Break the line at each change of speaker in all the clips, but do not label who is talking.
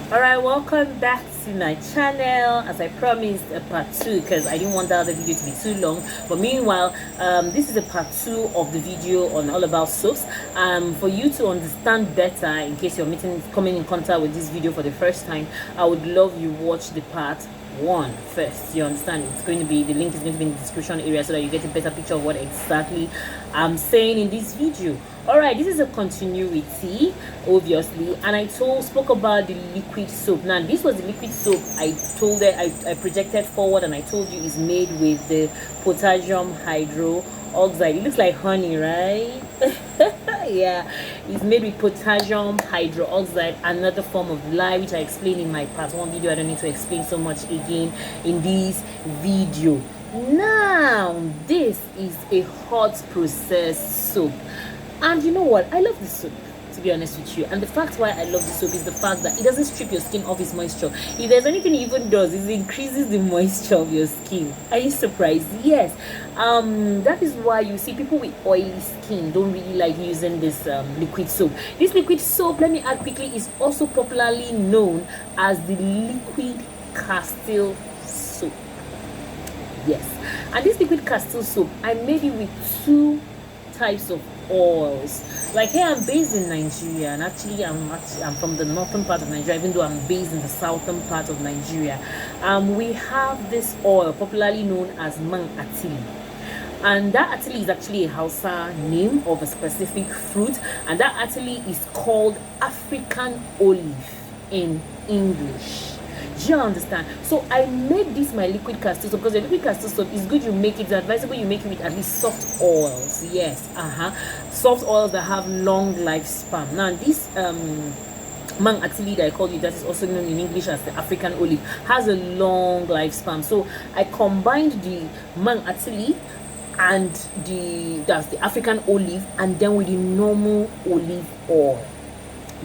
Alright, welcome back to my channel. As I promised, a part 2, because I didn't want the other video to be too long. But meanwhile, this is a part 2 of the video on all about soaps. For you to understand better, in case you're coming in contact with this video for the first time, I would love you watch the part 1 first. You understand? It's going to be, the link is going to be in the description area so that you get a better picture of what exactly I'm saying in this video. All right, this is a continuity, obviously, and I spoke about the liquid soap. Now, this was the liquid soap I projected forward, and I told you is made with the potassium hydroxide. It looks like honey, right? Yeah, it's made with potassium hydroxide, another form of lye, which I explained in my part 1 video. I don't need to explain so much again in this video. Now, this is a hot process soap. And you know what? I love this soap, to be honest with you. And the fact why I love this soap is the fact that it doesn't strip your skin of its moisture. If there's anything it even does, it increases the moisture of your skin. Are you surprised? Yes. That is why you see people with oily skin don't really like using this liquid soap. This liquid soap, let me add quickly, is also popularly known as the liquid Castile soap. Yes. And this liquid Castile soap, I made it with 2 types of oils. Like here, I'm based in Nigeria, and actually I'm from the northern part of Nigeria, even though I'm based in the southern part of Nigeria. We have this oil popularly known as mang atili, and that atili is actually a Hausa name of a specific fruit, and that atili is called African olive in English. Do you understand? So I made this my liquid Castile soap, because the liquid Castile soap is good. You make it's advisable you make it with at least soft oils. Yes, soft oils that have long lifespan. Now this mang atili that I called you, that is also known in English as the African olive, has a long lifespan. So I combined the mang atili and that's the African olive, and then with the normal olive oil.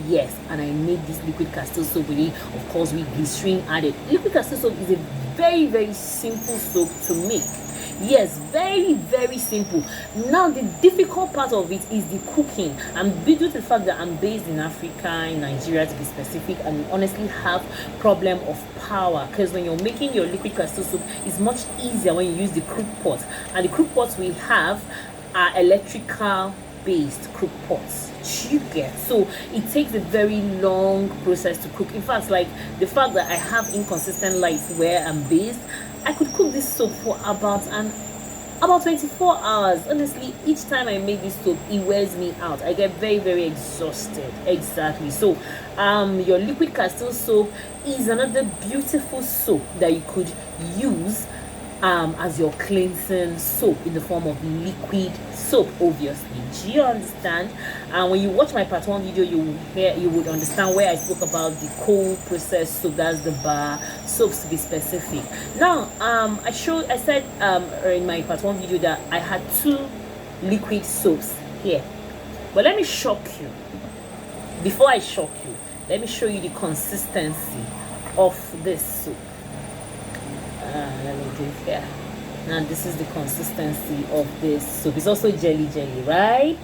Yes, and I made this liquid Castile soap with it, of course, with glycerin added. Liquid Castile soap is a very, very simple soap to make. Yes, very, very simple. Now, the difficult part of it is the cooking. And due to the fact that I'm based in Africa, in Nigeria to be specific, and we honestly have problem of power, because when you're making your liquid Castile soap, it's much easier when you use the crook pot. And the crook pots we have are electrical based crook pots. You get, so it takes a very long process to cook. In fact, like the fact that I have inconsistent lights where I'm based, I could cook this soap for about 24 hours. Honestly, each time I make this soap, it wears me out. I get very, very exhausted. Exactly. So your liquid Castile soap is another beautiful soap that you could use as your cleansing soap in the form of liquid soap, obviously. Do you understand? And when you watch my part 1 video, you would understand where I spoke about the cold process soap, that's the bar soaps to be specific. Now I said in my part 1 video that I had 2 liquid soaps here, but let me shock you. Before I shock you, let me show you the consistency of this soap. Let me do it here. Now this is the consistency of this soap. It's also jelly, right?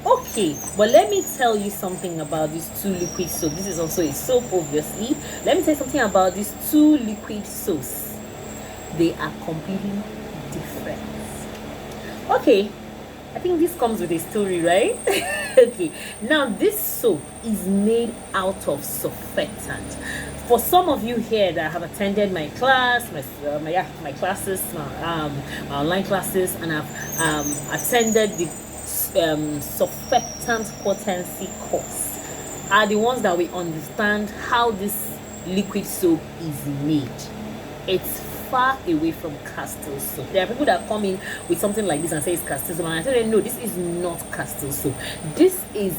Okay, but let me tell you something about these 2 liquid soaps. This is also a soap, obviously. Let me tell you something about these 2 liquid soaps. They are completely different. Okay, I think this comes with a story, right? Okay, now this soap is made out of surfactant. For some of you here that have attended my class, my classes, my online classes, and I've attended the surfactant potency course, are the ones that we understand how this liquid soap is made. It's far away from Castile soap. There are people that come in with something like this and say it's Castile soap, and I tell them no, this is not Castile soap. This is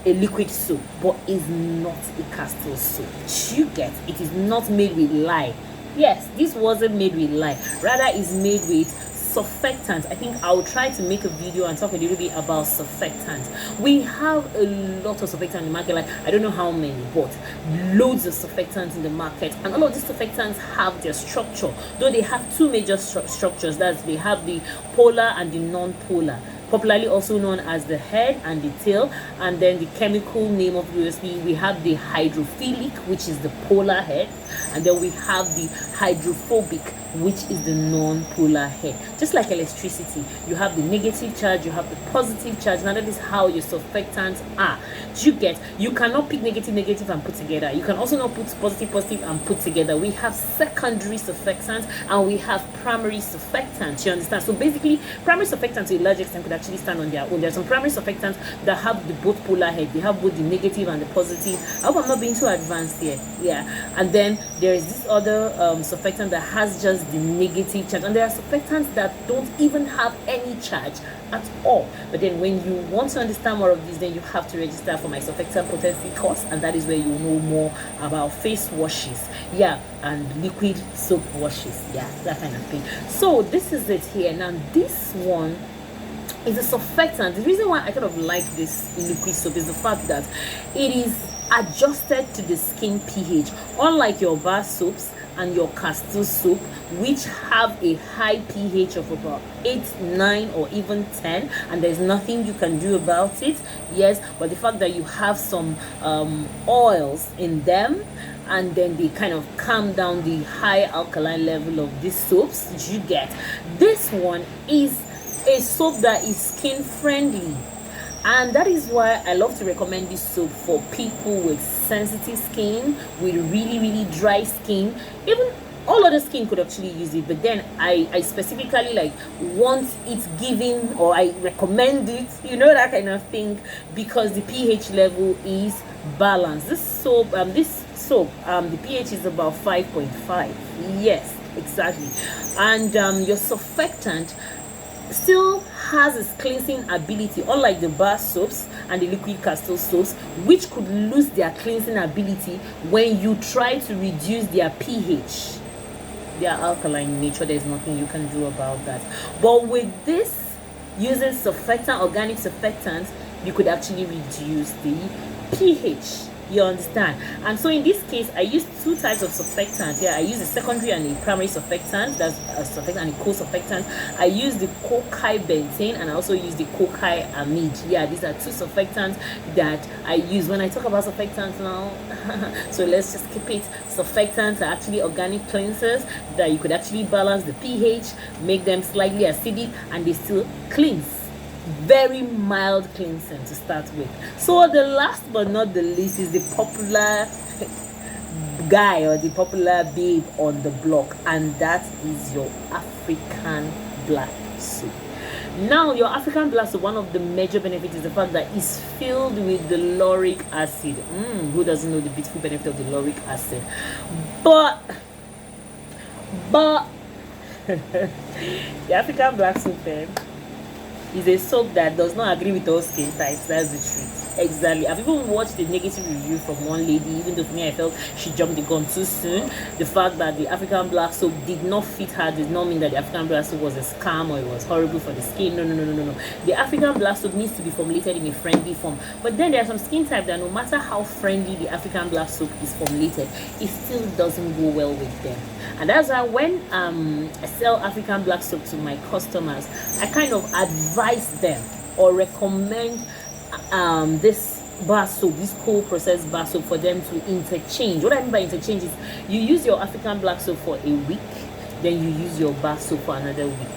a liquid soap, but is not a Castile soap. You get, it is not made with lye. Yes, this wasn't made with lye, rather is made with surfactants. I think I'll try to make a video and talk a little bit about surfactants. We have a lot of surfactants in the market, like I don't know how many, but loads of surfactants in the market, and all of these surfactants have their structure, though they have 2 major structures. That's, they have the polar and the non-polar. popularly also known as the head and the tail. And then the chemical name of USP, we have the hydrophilic, which is the polar head, and then we have the hydrophobic, which is the non-polar head. Just like electricity, you have the negative charge, you have the positive charge. Now that is how your surfactants are. You cannot pick negative and put together. You can also not put positive and put together. We have secondary surfactants and we have primary surfactants. You understand? So basically, primary surfactants to a large extent could actually stand on their own. There are some primary surfactants that have the both polar head. They have both the negative and the positive. I hope I'm not being too advanced here. Yeah. And then there is this other surfactant that has just the negative charge, and there are surfactants that don't even have any charge at all. But then when you want to understand more of this, then you have to register for my surfactant potency course, and that is where you know more about face washes, yeah, and liquid soap washes, yeah, that kind of thing. So this is it here. Now this one is a surfactant. The reason why I kind of like this liquid soap is the fact that it is adjusted to the skin pH, unlike your bar soaps and your Castile soap, which have a high pH of about 8, 9, or even 10, and there's nothing you can do about it. Yes, but the fact that you have some oils in them, and then they kind of calm down the high alkaline level of these soaps. You get this one is a soap that is skin friendly, and that is why I love to recommend this soap for people with sensitive skin, with really dry skin. Even all other skin could actually use it, but then I specifically like want it given, or I recommend it, you know, that kind of thing, because the pH level is balanced. This soap, the pH is about 5.5. Yes, exactly. And your surfactant still has its cleansing ability, unlike the bar soaps and the liquid Castile soaps, which could lose their cleansing ability when you try to reduce their pH. They are alkaline in nature, there's nothing you can do about that. But with this, using surfactant, organic surfactants, you could actually reduce the pH. You understand? And so in this case, I use two types of surfactants. Yeah, I use a secondary and a primary surfactant. That's a surfactant and a co-surfactant. I use the cocaine benzene, and I also use the cocaine amide. Yeah, these are two surfactants that I use when I talk about surfactants now. So let's just keep it. Surfactants are actually organic cleansers that you could actually balance the pH, make them slightly acidic, and they still cleanse. Very mild cleansing to start with. So the last but not the least is the popular guy, or the popular babe on the block, and that is your African black soap. Now, your African black soap, one of the major benefits is the fact that it's filled with the lauric acid. Who doesn't know the beautiful benefit of the lauric acid? But the African black soap is a soap that does not agree with all skin types. That's the truth. Exactly. I've even watched a negative review from one lady, even though for me I felt she jumped the gun too soon. The fact that the African black soap did not fit her did not mean that the African black soap was a scam or it was horrible for the skin. No. The African black soap needs to be formulated in a friendly form. But then there are some skin types that no matter how friendly the African black soap is formulated, it still doesn't go well with them. And that's why when I sell African black soap to my customers, I kind of advise them or recommend this bar soap, this cold processed bar soap, for them to interchange. What I mean by interchange is you use your African black soap for a week, then you use your bar soap for another week.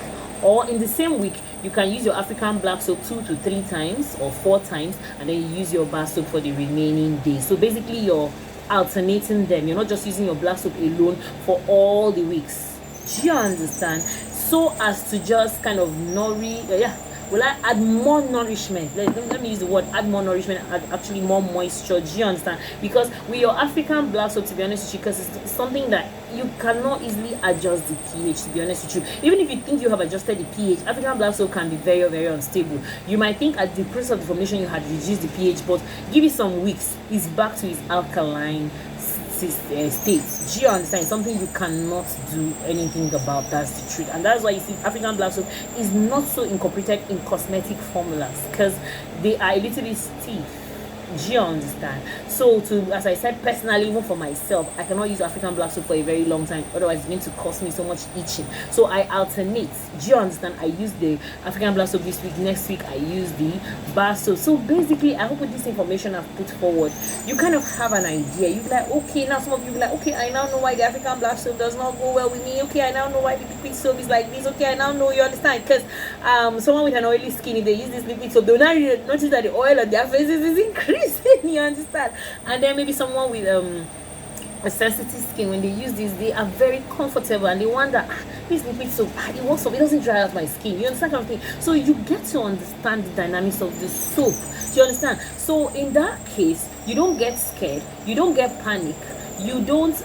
Or in the same week, you can use your African black soap 2 to 3 times or 4 times, and then you use your bar soap for the remaining days. So basically you're alternating them. You're not just using your black soap alone for all the weeks. Do you understand? So as to just kind of will I add more nourishment? Let me use the word add more nourishment, add actually more moisture. Do you understand? Because with your African black soap, to be honest with you, because it's something that you cannot easily adjust the pH, to be honest with you. Even if you think you have adjusted the pH, African black soap can be very unstable. You might think at the process of the formulation you had reduced the pH, but give it some weeks, it's back to its alkaline state. Do you understand? It's something you cannot do anything about. That's the truth. And that's why you see African black soap is not so incorporated in cosmetic formulas, because they are a little bit stiff. Do you understand? So to, as I said, personally, even for myself, I cannot use African black soap for a very long time, otherwise it's going to cause me so much itching. So I alternate. Do you understand? I use the African black soap this week, next week I use the bar soap. So basically, I hope with this information I've put forward, you kind of have an idea. You be like, okay, now some of you be like, okay, I now know why the African black soap does not go well with me. Okay, I now know why the liquid soap is like this. Okay, I now know, you understand? Because someone with an oily skin, if they use this liquid soap, they'll now notice that the oil on their faces is increasing. You understand? And then maybe someone with a sensitive skin, when they use this, they are very comfortable and they wonder, this liquid soap, it works for me, it doesn't dry out my skin. You understand, kind of thing? So you get to understand the dynamics of the soap. Do you understand? So in that case, you don't get scared, you don't get panic, you don't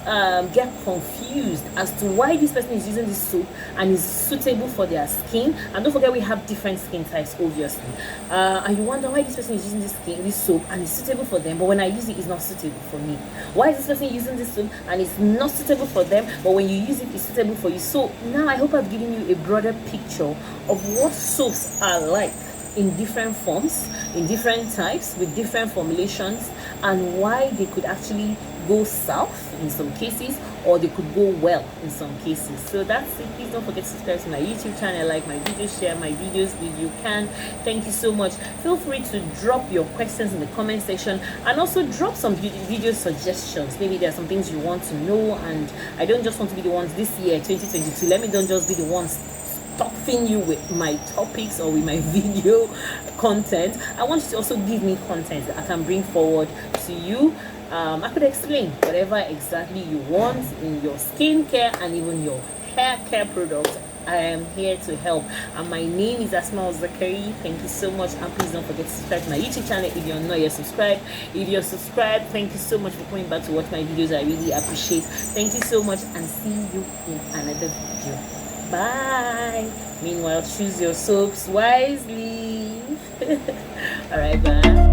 get confused as to why this person is using this soap and is suitable for their skin. And don't forget, we have different skin types, obviously, and you wonder why this person is using this soap and it's suitable for them, but when I use it, it's not suitable for me. Why is this person using this soap and it's not suitable for them, but when you use it, it's suitable for you? So now I hope I've given you a broader picture of what soaps are like in different forms, in different types, with different formulations, and why they could actually go south in some cases, or they could go well in some cases. So that's it. Please don't forget to subscribe to my YouTube channel, like my videos, share my videos if you can. Thank you so much. Feel free to drop your questions in the comment section, and also drop some video suggestions. Maybe there are some things you want to know, and I don't just want to be the ones this year 2022. Let me don't just be the ones stuffing you with my topics or with my video content. I want you to also give me content that I can bring forward to you. I could explain whatever exactly you want in your skincare and even your hair care products. I am here to help, and my name is Asma Zakari. Thank you so much, and please don't forget to subscribe to my YouTube channel if you're not yet subscribed. If you're subscribed, thank you so much for coming back to watch my videos. I really appreciate. Thank you so much, and see you in another video. Bye. Meanwhile, choose your soaps wisely. All right, bye.